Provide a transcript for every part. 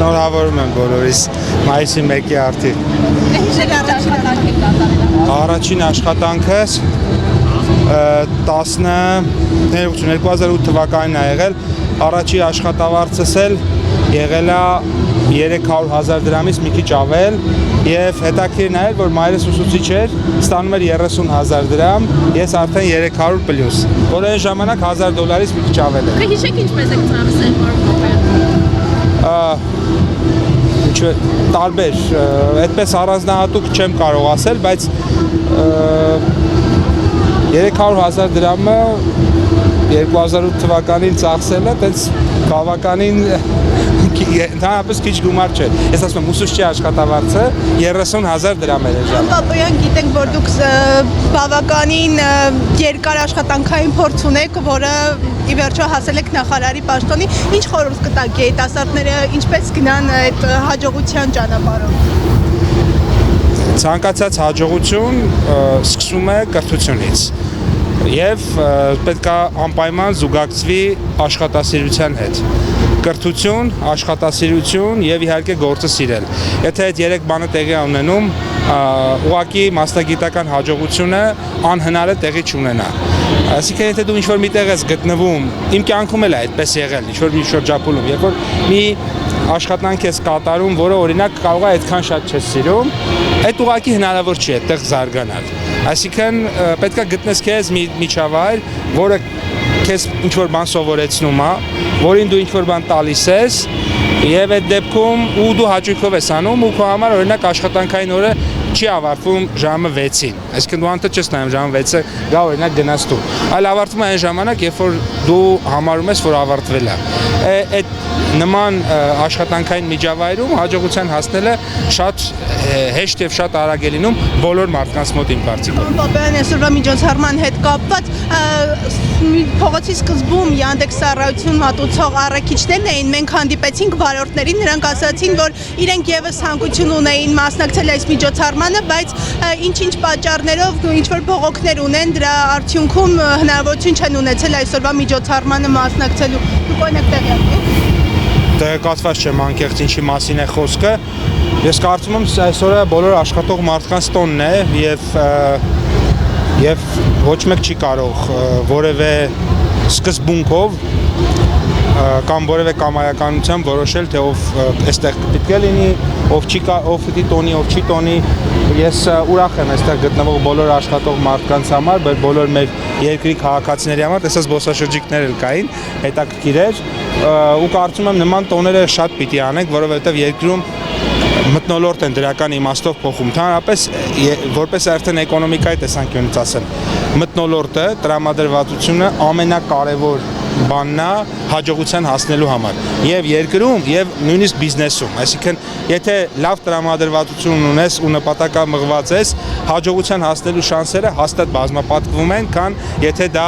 Շնորհավորում եմ բոլորիս մայիսի 1-ի արդի։ Առաջին աշխատանքս 2008 թվականին է եղել, առաջի աշխատավարձս էլ եղել է 300,000 դրամից մի քիչ ավել եւ հետաքրքիրն է, որ մայրս ուսուցիչ էր, ստանում էր 30,000 դրամ, ես արդեն 300 պլյուս, որ այն ժամանակ $1,000-ից մի քիչ ավել էր։ Կհիշեք ինչպես եք ծախսել Տարբեր, այդպես առանձնահատուկ չեմ կարող ասել, բայց 300,000 դրամը 2008 թվականին ծախսելը, այդպես բավականին ընդհանրապես քիչ գումար չէ։ Ես ասում եմ, ուսուցչի աշխատավարձը 30,000 դրամ էր ժամանակ։ Պապոյան, գիտենք, որ դուք բավականին երկար աշխատանքային փորձ ունեք, որը ի վերջո հասել եք նախարարի պաշտոնի։ Ինչ խորհուրդ կտաք երիտասարդները, ինչպես գնան այդ հաջողության ճանապարհով։ Ցանկացած հաջողություն սկսում է կրթությունից եւ պետք է անպայման զուգակցվի աշխատասիրության հետ։ Կրթություն, աշխատասիրություն եւ իհարկե գործը սիրել։ Եթե այդ երեք բանը տեղի ունենում, ուղղակի մասնագիտական հաջողությունը անհնար է տեղի չունենա։ Այսինքն եթե դու ինչ-որ միտեղ ես գտնվում, իմ կյանքում էլ է այդպես եղել, ինչ-որ մի շրջափուլում, երբ որ մի աշխատանք ես կատարում, որը օրինակ կարող է այդքան շատ չես սիրում, այդ ուղղակի հնարավոր չի այդտեղ զարգանալ։ Այսինքն պետք է գտնես քեզ մի միջավայր, որը քեզ ինչ-որ բան սովորեցնում է, որին դու ինչ-որ բան տալիս ես, եւ այդ դեպքում ու դու հաճույքով ես անում ու քո համար օրինակ աշխատանքային օրը չի ավարտվում ժամը 6-ին։ Այսինքն դու անտը չես նայում ժամը 6-ը, գա օրինակ գնաս դու։ Այլ ավարտվում է այն ժամանակ, երբ որ դու համարում ես, որ ավարտվել է։ Այդ նման աշխատանքային միջավայրում հաջողության հասնելը շատ հեշտ եւ շատ արագ է լինում բոլոր մարդկանց մոտ իմ կարծիքով։ Պապոյան, այսօրվա միջոցառման հետ կապված փողոցի սկզբում Yandex ծառայություն մատուցող առաքիչներն էին, մենք հանդիպեցինք վարորդներին, նրանք ասացին, որ իրենք եւս ցանկություն ունեին մասնակցել այս միջոցառմանը, բայց ինչ-ինչ պատճառներով ինչ-որ բողոքներ ունեն, դրա արդյունքում հնարավորություն չեն ունեցել այսօրվա միջոցառմանը մասնակցելու։ Դուք օրինակ տեղյակ եք։ Տեղեկացված չեմ անկեղծ ինչի մասին է խոսքը։ Ես կարծում եմ այսօրը բոլոր աշխատող մարդկանց տոնն է եւ ոչ մեկ չի կարող որևէ սկզբունքով կամ որևէ կամայականությամբ որոշել, թե ով այստեղ պետք է լինի, ով պիտի տոնի, ով չի տոնի։ Ես ուրախ եմ այստեղ գտնվող բոլոր աշխատող մարդկանց համար, բոլոր մեր երկրի քաղաքացիների համար, տեսած զբոսաշրջիկներ էլ կային, հետաքրքիր էր ու կարծում եմ նման տոները շատ պիտի անենք, որովհետև երկրում մթնոլորտ են դրական իմաստով փոխում։ Ընդհանրապես որպես արդեն էկոնոմիկայի տեսանկյունից ասեմ, մթնոլորտը, տրամադրվածությունը ամենակարևոր բանն է հաջողության հասնելու համար եւ երկրում եւ նույնիսկ բիզնեսում։ Այսինքն եթե լավ տրամադրվածություն ունես ու նպատակամղված ես, հաջողության հասնելու շանսերը հաստատ բազմապատկվում են, քան եթե դա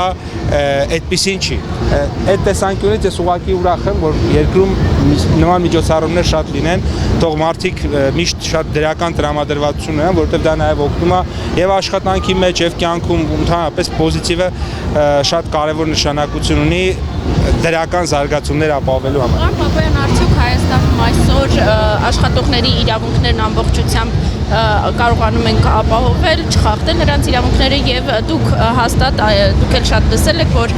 այդպեսին չի։ Այդ տեսանկյունից ես ուղղակի ուրախ եմ, որ երկրում նման միջոցառումներ շատ լինեն, թող մարդիկ միշտ շատ դրական տրամադրվածություն ունեն, որովհետև դա նաև օգնում է եւ աշխատանքի մեջ եւ կյանքում ընդհանրապես պոզիտիվը շատ կարեւոր նշանակություն ունի դրական զարգացումներ ապահովելու համար։ Պապոյան, արդյոք Հայաստանում այսօր աշխատողների իրավունքներն ամբողջությամբ կարողանում ենք ապահովել, չխախտել նրանց իրավունքները եւ դուք հաստատ դուք էլ շատ լսել եք, որ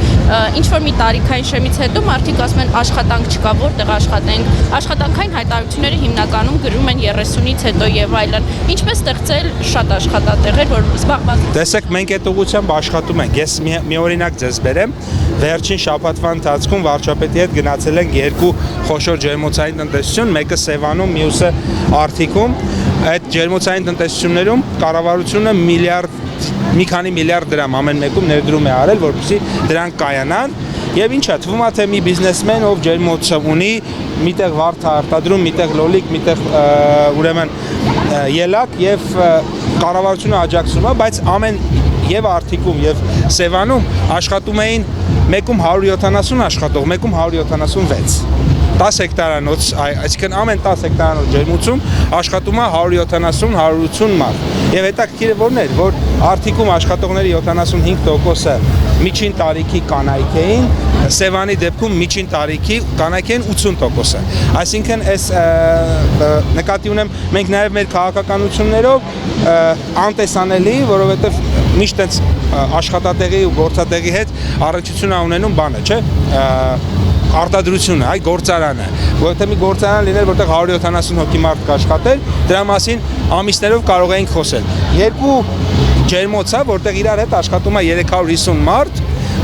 ինչ-որ մի տարիքային շեմից հետո մարդիկ ասում են աշխատանք չկա, որտեղ աշխատենք, աշխատանքային հայտարարությունները հիմնականում գրում են 30-ից հետո եւ այլն։ Ինչպես ստեղծել շատ աշխատատեղեր, որ զբաղված։ Տեսեք, մենք այդ ուղղությամբ աշխատում ենք։ Ես մի օրինակ ձեզ բերեմ։ Վերջին շաբաթվա ընթացքում վարչապետի հետ գնացել ենք երկու խոշոր ջերմոցային տնտեսություն, մեկը Սևանում, մյուսը Արթիկում։ Այդ ջերմոցային տնտեսություններում կառավարությունը մի քանի միլիարդ դրամ ամեն մեկում ներդրում է արել, որպեսզի դրանք կայանան։ Եվ ինչա, թվում է թե մի բիզնեսմեն, ով ջերմոցը ունի, միտեղ վարդ է արտադրում, միտեղ լոլիկ, միտեղ ուրեմն ելակ եւ կառավարությունը աջակցում է, բայց ամեն եւ Արթիկում եւ Սևանում աշխատում էին մեկում 170 աշխատող, մեկում 176 10 հեկտարանոց, այսինքն ամեն 10 հեկտարանոց ջերմոցում աշխատում է 170-180 մարդ։ Եվ հետաքրքիրը որն էր, որ Արթիկում աշխատողների 75%-ը միջին տարիքի կանայք էին, Սևանի դեպքում միջին տարիքի կանայք են 80%-ը։ Այսինքն այս նկատի ունեմ մենք նաև մեր քաղաքականություններով անտեսանելի, որովհետև միշտ այս աշխատատեղի ու գործատեղի հետ առնչություն ունենում բանը, չէ՞, արտադրությունը, այ գործարանը, որովհետև մի գործարան լիներ, որտեղ 170 հոգի մարդ կաշխատեր, դրա մասին ամիսներով կարող էինք խոսել։ Երկու ջերմոցա, որտեղ իրար հետ աշխատում է 350 մարդ,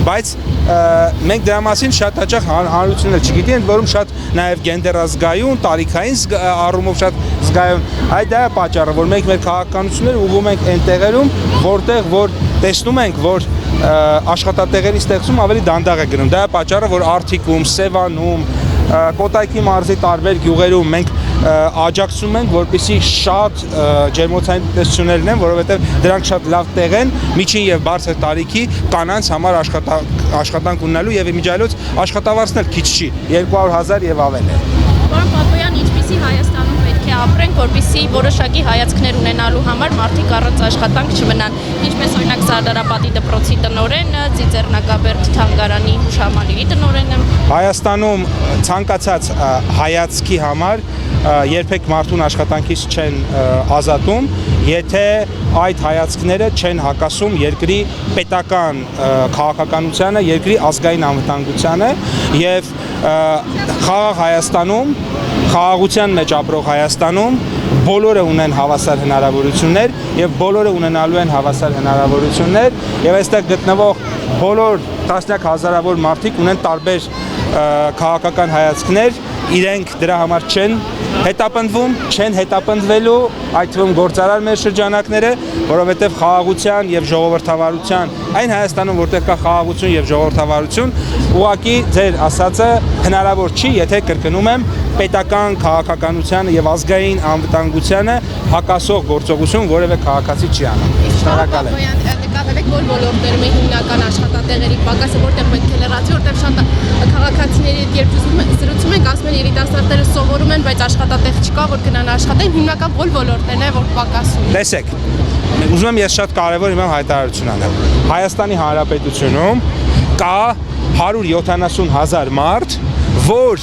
բայց մենք դրա մասին շատ հաճախ հանրություններ չգիտեն, ընդ որում շատ նաև գենդերազգայուն, տարիքային առումով շատ զգայուն։ Այդ դա է պատճառը, որ մենք մեր քաղաքականությունները ուղղում ենք այն տեղերում, որտեղ որ տեսնում ենք, որ աշխատատեղերի ստեղծում ավելի դանդաղ է գնում։ Դա է պատճառը, որ Արթիկում, Սևանում, Կոտայքի մարզի տարբեր գյուղերում մենք աջակցում ենք, որպեսզի շատ ջերմոցային տեսություններ լինեն, որովհետև դրանք շատ լավ տեղ են միջին եւ բարձր տարիքի կանանց համար աշխատանք ունենալու եւ իմիջիայլոց աշխատավարձն էլ քիչ չի, 200,000 եւ ավել է։ Պարոն Բաբոյան, ինչպեսի Հայաստանում պետք է ապրենք, որպեսզի որոշակի հայացքներ ունենալու համար մարդիկ առանց աշխատանք չմնան, ինչպես օրինակ Սարդարապատի դպրոցի տնօրենը, Ծիծեռնակաբերդ թանգարանի հուշամալիրի տնօրենը։ Հայաստանում ցանկացած հայացքի համար երբեք մարդուն աշխատանքից չեն ազատում, եթե այդ հայացքները չեն հակասում երկրի պետական քաղաքականությանը, երկրի ազգային անվտանգությանը եւ խաղաղ Հայաստանում, խաղաղության մեջ ապրող Հայաստանում բոլորը ունեն հավասար հնարավորություններ եւ բոլորը ունենալու են հավասար հնարավորություններ եւ այստեղ գտնվող բոլոր տասնյակ հազարավոր մարդիկ ունեն տարբեր քաղաքական հայացքներ, իրենք դրա համար չեն հետապնդվում, չեն հետապնդվելու, այդ թվում գործարար մեր շրջանակները, որովհետև խաղաղության եւ ժողովրդավարության, այն Հայաստանում, որտեղ կա խաղաղություն եւ ժողովրդավարություն, ուղղակի ձեր ասածը հնարավոր չի, եթե կրկնում եմ, պետական քաղաքականությանը եւ ազգային անվտանգությանը հակասող գործողություն որևէ քաղաքացի չի անում։ Շնորհակալ եմ։ Նկատել եք, որ ոլորտներում է հիմնական աշխատատեղերի պակասը, որտեղ պետք է լրացվի, որտեղ շատ քաղաքացիների հետ երբ զրուցում ենք, ասում են երիտասարդները սովորում են, բայց աշխատատեղ չկա, որ գնան աշխատեն, հիմնական ոլորտներն է, որ պակասում։ Տեսեք, ուզում եմ ես շատ կարևոր իմ հայտարարություն անեմ։ Հայաստանի Հանրապետությունում կա 170,000 մարդ, որ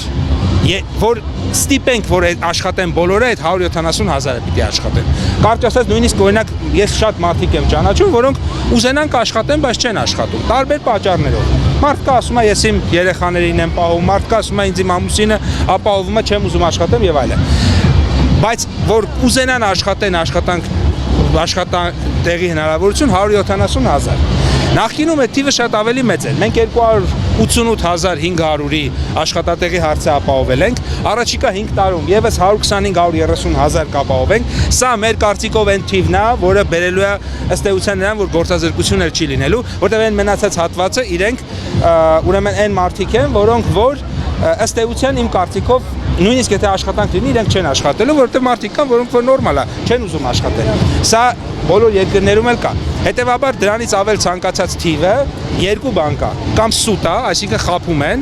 ստիպենք, որ աշխատեն բոլորը, այդ 170,000-ը պիտի աշխատեն։ Կարճ ասած, նույնիսկ օրինակ ես շատ մարդիկ եմ ճանաչում, որոնք ուզենան աշխատեն, բայց չեն աշխատում, տարբեր պատճառներով։ Մարդկա ասում է, ես իմ երեխաներին եմ պահում, մարդկա ասում է, ինձ իմ ամուսինը ապահովում է, չեմ ուզում աշխատեմ եւ այլն։ Բայց որ ուզենան աշխատեն, աշխատատեղի հնարավորություն 170,000։ Նախկինում այդ թիվը շատ ավելի մեծ էր։ Մենք 288,500-ի աշխատատեղի հարցը ապահովել ենք, առաջիկա 5 տարում եւս 125,000-130,000 կապահովենք։ Սա մեր կարծիքով այն թիվն է, որը բերելու է ըստ էության նրան, որ գործազրկություններ չի լինելու, որտեղ այն մնացած հատվածը իրենք ուրեմն այն մարդիկ են, որոնք որ ըստ էության իմ կարծիքով նույնիսկ եթե աշխատանք լինի, իրենք չեն աշխատելու, որովհետև մարդիկ կան, որոնք որ նորմալ է, չեն ուզում աշխատել։ Սա բոլոր երկրներում էլ կա։ Հետևաբար դրանից ավել ցանկացած թիվը երկու բան կա։ Կամ սուտ է, այսինքն խափում են,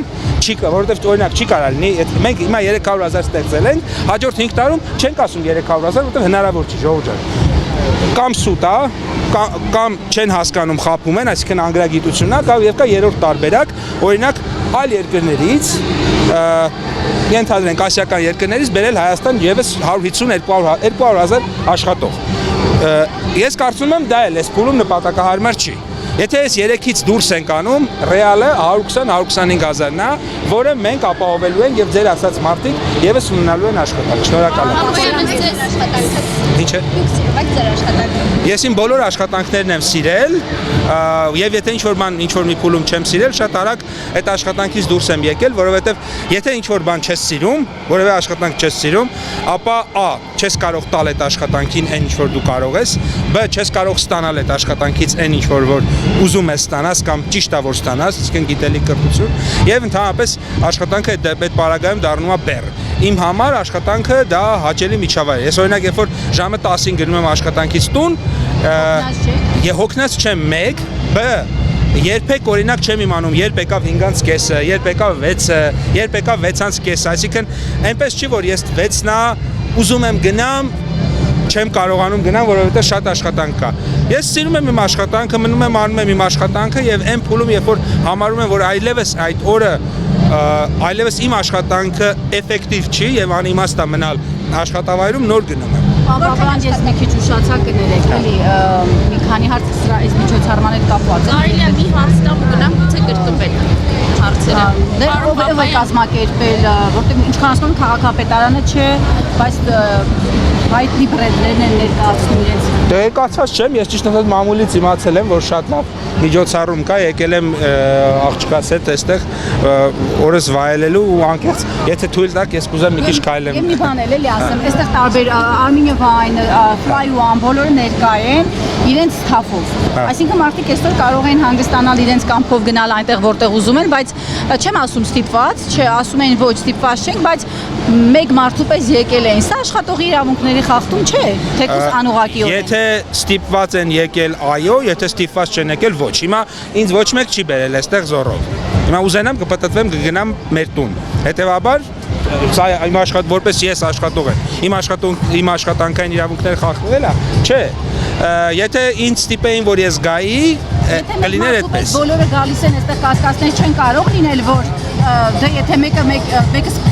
որովհետև օրինակ չի կարա լինի, մենք հիմա 300,000 ստեղծել ենք, հաջորդ 5 տարում չենք ասում 300,000, որովհետև հնարավոր չի, ժողովուրդ ջան։ Կամ սուտ է, կամ չեն հասկանում, խափում են, այսինքն անգրագիտությունն է, եւ կա երրորդ տարբերակ, օրինակ այլ երկրներից ենթադրենք ասիական երկրներից բերել Հայաստան եւս 150-200,000 աշխատող։ Ես կարծում եմ դա էլ այս փուլում նպատակահարմար չի։ Եթե այս 3-ից դուրս ենք անում, ռեալը 120-125,000-ն է, որը մենք ապահովելու ենք եւ ձեր ասած մարդիկ եւս ունենալու են աշխատանք։ Շնորհակալ եմ։ Ինչ է։ Ես իմ բոլոր աշխատանքներն եմ սիրել, եւ եթե ինչ-որ մի փուլում չեմ սիրել, շատ արագ այդ աշխատանքից դուրս եմ եկել, որովհետեւ եթե ինչ-որ բան չես սիրում, որևէ աշխատանք չես սիրում, ապա A. չես կարող տալ այդ աշխատանքին այն ինչ-որ դու կարող ես, B. չես կարող ստանալ այդ աշխատանքից այն ինչ-որ ուզում ես ստանաս կամ ճիշտ է որ ստանաս, իսկն գիտելիք կրթություն, եւ ընդհանրապես աշխատանքը այդ պարագայում դառնում է բեռ։ Իմ համար աշխատանքը դա հաճելի միջավայր է։ Ես օրինակ երբ որ ժամը 10-ին գնում եմ աշխատանքից տուն, հոգնած չեմ 1, B. երբեք օրինակ չեմ իմանում, երբ եկավ 5:30, երբ եկավ 6-ը, երբ եկավ 6:30, այսինքն այնպես չի որ ես 6-նա ուզում եմ գնամ չեմ կարողանում գնամ, որովհետեւ շատ աշխատանք կա։ Ես սիրում եմ իմ աշխատանքը, մնում եմ անում եմ իմ աշխատանքը եւ այն փուլում, երբ որ համարում եմ, որ այլևս այդ օրը այլևս իմ աշխատանքը էֆեկտիվ չի եւ անիմաստ է մնալ աշխատավայրում, նոր գնում եմ։ Բավական ես մի քիչ ուշացա կներեք, էլի մի քանի հարց սրա այս միջոցառման հետ կապված է։ Կարելի է մի հարց տամ ու գնամ գուցե կրկնվել հարցերը։ Դե ով է կազմակերպել, որտեղ ինչքան ասում եմ քաղաքապետարանը չէ, բայց հայտնի բրենդներն են ներկայացնում իրենց։ Դե եկացած չեմ, ես ճիշտ ասած մամուլից իմացել եմ, որ շատ լավ միջոցառում կա, եկել եմ աղջկաս հետ այստեղ օրս վայելելու ու անկեղծ, եթե թույլ տաք, ես կուզեմ մի քիչ քայլեմ։ Եմ մի բան էլի ասեմ, այստեղ տարբեր Armenia Wine, Fly One բոլորը ներկա են իրենց staff-ով։ Այսինքն մարդիկ այսօր կարող են հանգստանալ իրենց կամքով գնալ այնտեղ որտեղ ուզում են, բայց չեմ ասում ստիպված, չէ, ասում են ոչ ստիպված չենք, բայց մեկ մարդու պես եկել են։ Սա աշխատողի իրավունքների խախտում չէ, թեկուզ անուղղակիորեն։ Եթե ստիպված են եկել, այո, եթե ստիպված չեն եկել, ոչ։ Հիմա ինձ ոչ մեկ չի բերել այստեղ զորով։ Հիմա ուզենամ կպտտվեմ կգնամ մեր տուն։ Հետևաբար սա իմ որպես ես աշխատող եմ։ Իմ աշխատանքային իրավունքները խախտվել է։ Չէ։ Եթե ինձ ստիպեին, որ ես գայի, կլիներ այդպես։ Բոլորը գալիս են այստեղ կասկածներ չեն կարող լինել, որ դե եթե մեկը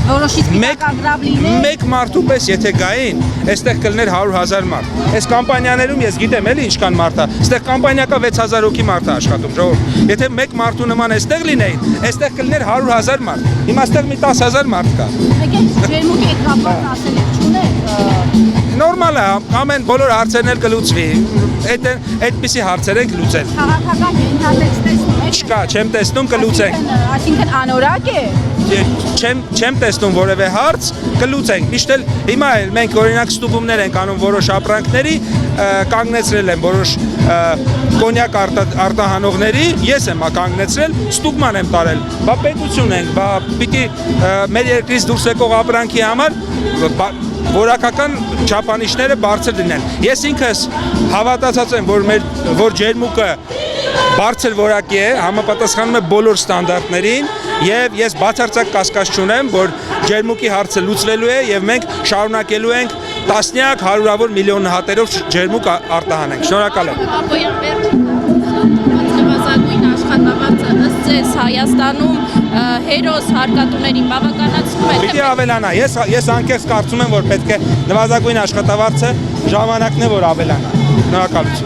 որոշի սպիտակագրավ լիներ։ Մեկ մարդու պես եթե գային, այստեղ կլներ 100,000 մարդ։ Այս կամպանիաներում ես գիտեմ էլի ինչքան մարդ է։ Այստեղ կամպանիա կա 6,000 հոգի մարդ է աշխատում, ժողովուրդ։ Եթե մեկ մարդու նման այստեղ լինեին, այստեղ կլներ 100,000 մարդ։ Հիմա այստեղ մի 10,000 մարդ կա։ Եկեք ջերմուկի հետ կապված ասել եք չունեք։ Նորմալ է, ամեն բոլոր հարցերն էլ կլուծվի։ Այդպիսի հարցեր են կլուծել։ Քաղաքական ենթատեքստ տեսնում եք։ Չկա, չեմ տեսնում, կլուծենք։ Այսինքն անորակ է։ Չեմ տեսնում որևէ հարց, կլուծենք։ Միշտ էլ հիմա էլ մենք օրինակ ստուգումներ ենք անում որոշ ապրանքների, կանգնեցրել են որոշ կոնյակ արտահանողների, ես եմ կանգնեցրել, ստուգման եմ տարել։ Բա պետություն ենք, բա պիտի մեր երկրից դուրս եկող ապրանքի համար որակական չափանիշները բարձր լինեն։ Ես ինքս հավատացած եմ, որ ջերմուկը բարձր որակի է, համապատասխանում է բոլոր ստանդարտներին եւ ես բացարձակ կասկած չունեմ, որ ջերմուկի հարցը լուծվելու է եւ մենք շարունակելու ենք տասնյակ, հարյուրավոր միլիոն հատերով ջերմուկ արտահանենք։ Շնորհակալ եմ։ Ապոյան վերջ նվազագույն աշխատավարձը ըստ ձեզ Հայաստանում հերոս հարկատուներին բավականացնում է։ Պիտի ավելանա։ Ես անկեղծ կարծում եմ, որ պետք է նվազագույն աշխատավարձը ժամանակն է, որ ավելանա։ Շնորհակալություն։